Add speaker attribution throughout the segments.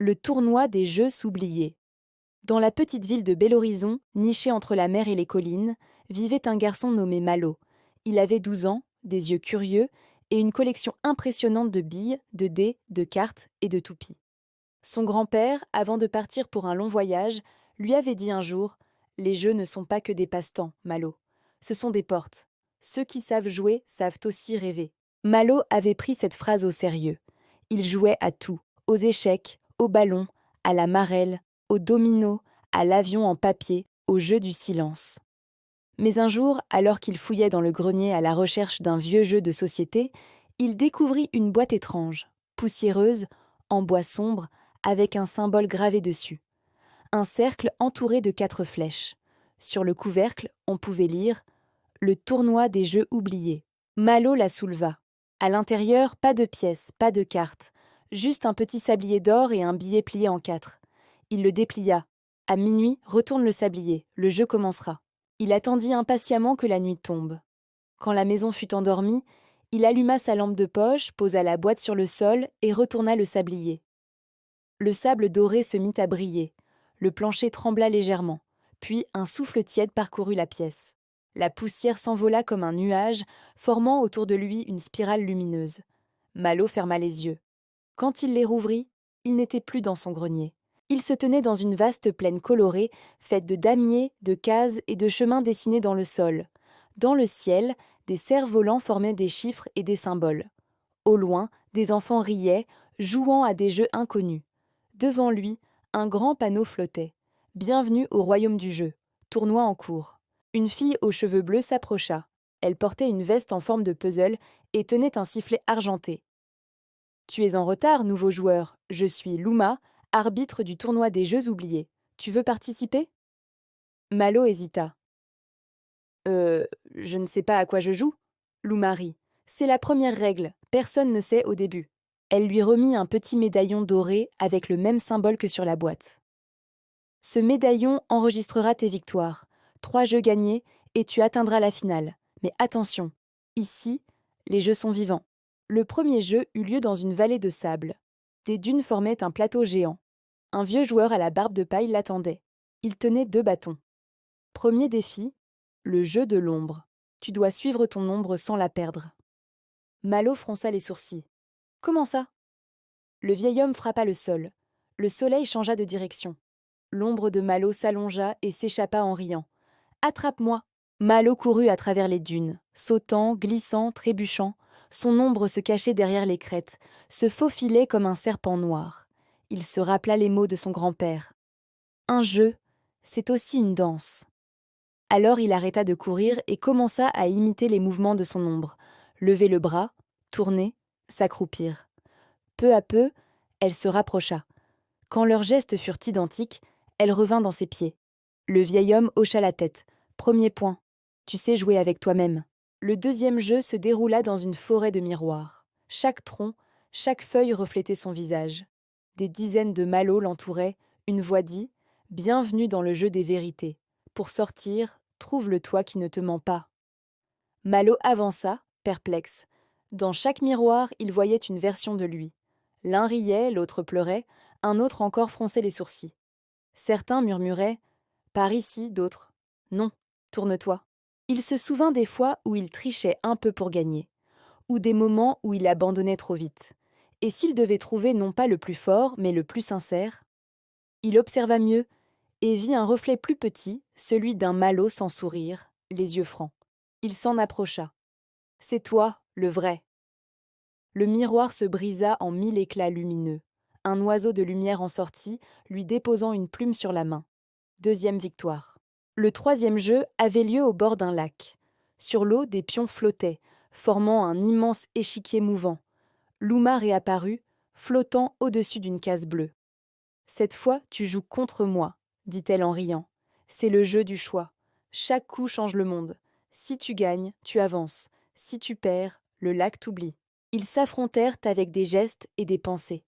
Speaker 1: Le tournoi des Jeux s'oubliait. Dans la petite ville de Bel Horizon, nichée entre la mer et les collines, vivait un garçon nommé Malo. Il avait 12 ans, des yeux curieux et une collection impressionnante de billes, de dés, de cartes et de toupies. Son grand-père, avant de partir pour un long voyage, lui avait dit un jour : « Les jeux ne sont pas que des passe-temps, Malo. Ce sont des portes. Ceux qui savent jouer savent aussi rêver. » Malo avait pris cette phrase au sérieux. Il jouait à tout, aux échecs, au ballon, à la marelle, au domino, à l'avion en papier, au jeu du silence. Mais un jour, alors qu'il fouillait dans le grenier à la recherche d'un vieux jeu de société, il découvrit une boîte étrange, poussiéreuse, en bois sombre, avec un symbole gravé dessus. Un cercle entouré de 4 flèches. Sur le couvercle, on pouvait lire « Le tournoi des jeux oubliés ». Malo la souleva. À l'intérieur, pas de pièces, pas de cartes, juste un petit sablier d'or et un billet plié en 4. Il le déplia. À minuit, retourne le sablier, le jeu commencera. Il attendit impatiemment que la nuit tombe. Quand la maison fut endormie, il alluma sa lampe de poche, posa la boîte sur le sol et retourna le sablier. Le sable doré se mit à briller. Le plancher trembla légèrement. Puis un souffle tiède parcourut la pièce. La poussière s'envola comme un nuage, formant autour de lui une spirale lumineuse. Malo ferma les yeux. Quand il les rouvrit, il n'était plus dans son grenier. Il se tenait dans une vaste plaine colorée, faite de damiers, de cases et de chemins dessinés dans le sol. Dans le ciel, des cerfs-volants formaient des chiffres et des symboles. Au loin, des enfants riaient, jouant à des jeux inconnus. Devant lui, un grand panneau flottait. « Bienvenue au royaume du jeu. Tournoi en cours. » Une fille aux cheveux bleus s'approcha. Elle portait une veste en forme de puzzle et tenait un sifflet argenté. « Tu es en retard, nouveau joueur. Je suis Luma, arbitre du tournoi des Jeux oubliés. Tu veux participer ?» Malo hésita. Je ne sais pas à quoi je joue. » Luma rit. « C'est la première règle. Personne ne sait au début. » Elle lui remit un petit médaillon doré avec le même symbole que sur la boîte. « Ce médaillon enregistrera tes victoires. 3 jeux gagnés et tu atteindras la finale. Mais attention, ici, les jeux sont vivants. » Le premier jeu eut lieu dans une vallée de sable. Des dunes formaient un plateau géant. Un vieux joueur à la barbe de paille l'attendait. Il tenait 2 bâtons. Premier défi, le jeu de l'ombre. Tu dois suivre ton ombre sans la perdre. Malo fronça les sourcils. « Comment ça ?» Le vieil homme frappa le sol. Le soleil changea de direction. L'ombre de Malo s'allongea et s'échappa en riant. « Attrape-moi !» Malo courut à travers les dunes, sautant, glissant, trébuchant. Son ombre se cachait derrière les crêtes, se faufilait comme un serpent noir. Il se rappela les mots de son grand-père. Un jeu, c'est aussi une danse. Alors il arrêta de courir et commença à imiter les mouvements de son ombre. Lever le bras, tourner, s'accroupir. Peu à peu, elle se rapprocha. Quand leurs gestes furent identiques, elle revint dans ses pieds. Le vieil homme hocha la tête. Premier point. Tu sais jouer avec toi-même. Le deuxième jeu se déroula dans une forêt de miroirs. Chaque tronc, chaque feuille reflétait son visage. Des dizaines de Malo l'entouraient. Une voix dit : « Bienvenue dans le jeu des vérités. Pour sortir, trouve le toi qui ne te ment pas. » Malo avança, perplexe. Dans chaque miroir, il voyait une version de lui. L'un riait, l'autre pleurait, un autre encore fronçait les sourcils. Certains murmuraient : « Par ici », d'autres : « Non, tourne-toi. » Il se souvint des fois où il trichait un peu pour gagner, ou des moments où il abandonnait trop vite. Et s'il devait trouver non pas le plus fort, mais le plus sincère ? Il observa mieux et vit un reflet plus petit, celui d'un Malo sans sourire, les yeux francs. Il s'en approcha. « C'est toi, le vrai. » Le miroir se brisa en 1000 éclats lumineux. Un oiseau de lumière en sortit, lui déposant une plume sur la main. Deuxième victoire. Le troisième jeu avait lieu au bord d'un lac. Sur l'eau, des pions flottaient, formant un immense échiquier mouvant. Luma réapparut, flottant au-dessus d'une case bleue. « Cette fois, tu joues contre moi, » dit-elle en riant. « C'est le jeu du choix. Chaque coup change le monde. Si tu gagnes, tu avances. Si tu perds, le lac t'oublie. » Ils s'affrontèrent avec des gestes et des pensées.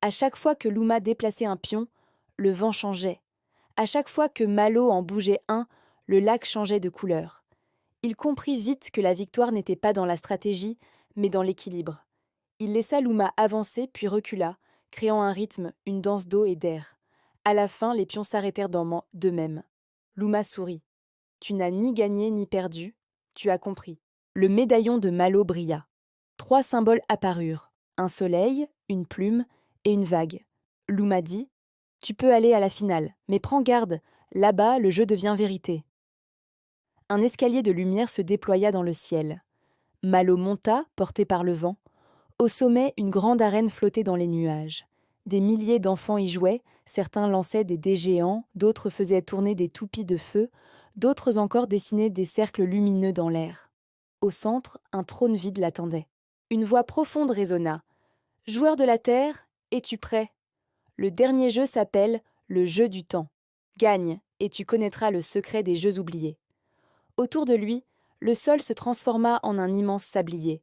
Speaker 1: À chaque fois que Luma déplaçait un pion, le vent changeait. À chaque fois que Malo en bougeait un, le lac changeait de couleur. Il comprit vite que la victoire n'était pas dans la stratégie, mais dans l'équilibre. Il laissa Luma avancer puis recula, créant un rythme, une danse d'eau et d'air. À la fin, les pions s'arrêtèrent d'eux-mêmes. Luma sourit. Tu n'as ni gagné ni perdu, tu as compris. Le médaillon de Malo brilla. 3 symboles apparurent, un soleil, une plume et une vague. Luma dit « Tu peux aller à la finale, mais prends garde, là-bas le jeu devient vérité. » Un escalier de lumière se déploya dans le ciel. Malo monta, porté par le vent. Au sommet, une grande arène flottait dans les nuages. Des milliers d'enfants y jouaient, certains lançaient des dés géants, d'autres faisaient tourner des toupies de feu, d'autres encore dessinaient des cercles lumineux dans l'air. Au centre, un trône vide l'attendait. Une voix profonde résonna. « Joueur de la Terre, es-tu prêt ? Le dernier jeu s'appelle le jeu du temps. Gagne, et tu connaîtras le secret des jeux oubliés. » Autour de lui, le sol se transforma en un immense sablier.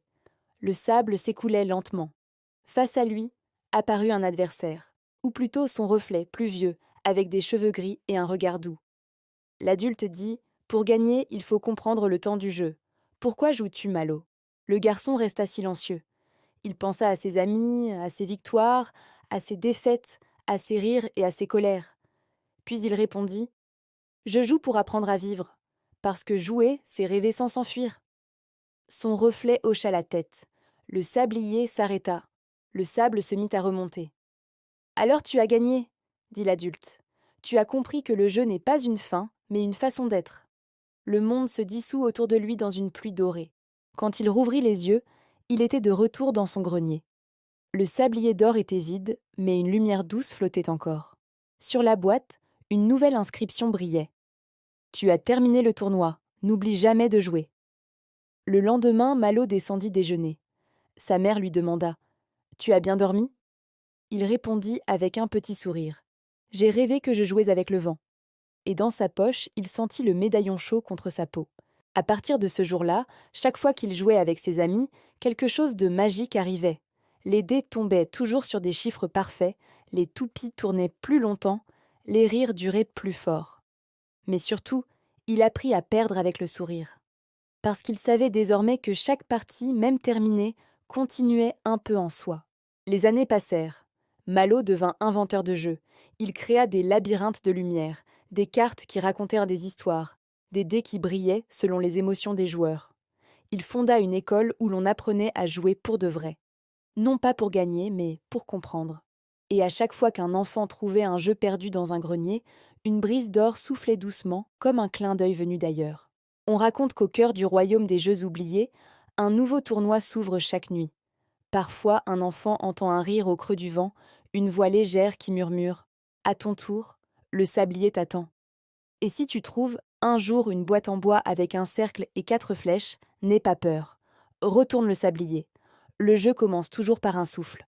Speaker 1: Le sable s'écoulait lentement. Face à lui, apparut un adversaire, ou plutôt son reflet, plus vieux, avec des cheveux gris et un regard doux. L'adulte dit « Pour gagner, il faut comprendre le temps du jeu. Pourquoi joues-tu, Malo ?» Le garçon resta silencieux. Il pensa à ses amis, à ses victoires, à ses défaites, à ses rires et à ses colères. Puis il répondit « Je joue pour apprendre à vivre, parce que jouer, c'est rêver sans s'enfuir. » Son reflet hocha la tête. Le sablier s'arrêta. Le sable se mit à remonter. « Alors tu as gagné, » dit l'adulte. « Tu as compris que le jeu n'est pas une fin, mais une façon d'être. » Le monde se dissout autour de lui dans une pluie dorée. Quand il rouvrit les yeux, il était de retour dans son grenier. Le sablier d'or était vide, mais une lumière douce flottait encore. Sur la boîte, une nouvelle inscription brillait. « Tu as terminé le tournoi, n'oublie jamais de jouer. » Le lendemain, Malo descendit déjeuner. Sa mère lui demanda « Tu as bien dormi ?» Il répondit avec un petit sourire « J'ai rêvé que je jouais avec le vent. » Et dans sa poche, il sentit le médaillon chaud contre sa peau. À partir de ce jour-là, chaque fois qu'il jouait avec ses amis, quelque chose de magique arrivait. Les dés tombaient toujours sur des chiffres parfaits, les toupies tournaient plus longtemps, les rires duraient plus fort. Mais surtout, il apprit à perdre avec le sourire. Parce qu'il savait désormais que chaque partie, même terminée, continuait un peu en soi. Les années passèrent. Malo devint inventeur de jeux. Il créa des labyrinthes de lumière, des cartes qui racontèrent des histoires, des dés qui brillaient selon les émotions des joueurs. Il fonda une école où l'on apprenait à jouer pour de vrai. Non pas pour gagner, mais pour comprendre. Et à chaque fois qu'un enfant trouvait un jeu perdu dans un grenier, une brise d'or soufflait doucement, comme un clin d'œil venu d'ailleurs. On raconte qu'au cœur du royaume des jeux oubliés, un nouveau tournoi s'ouvre chaque nuit. Parfois, un enfant entend un rire au creux du vent, une voix légère qui murmure « À ton tour, le sablier t'attend. » Et si tu trouves un jour une boîte en bois avec un cercle et 4 flèches, n'aie pas peur. Retourne le sablier. Le jeu commence toujours par un souffle.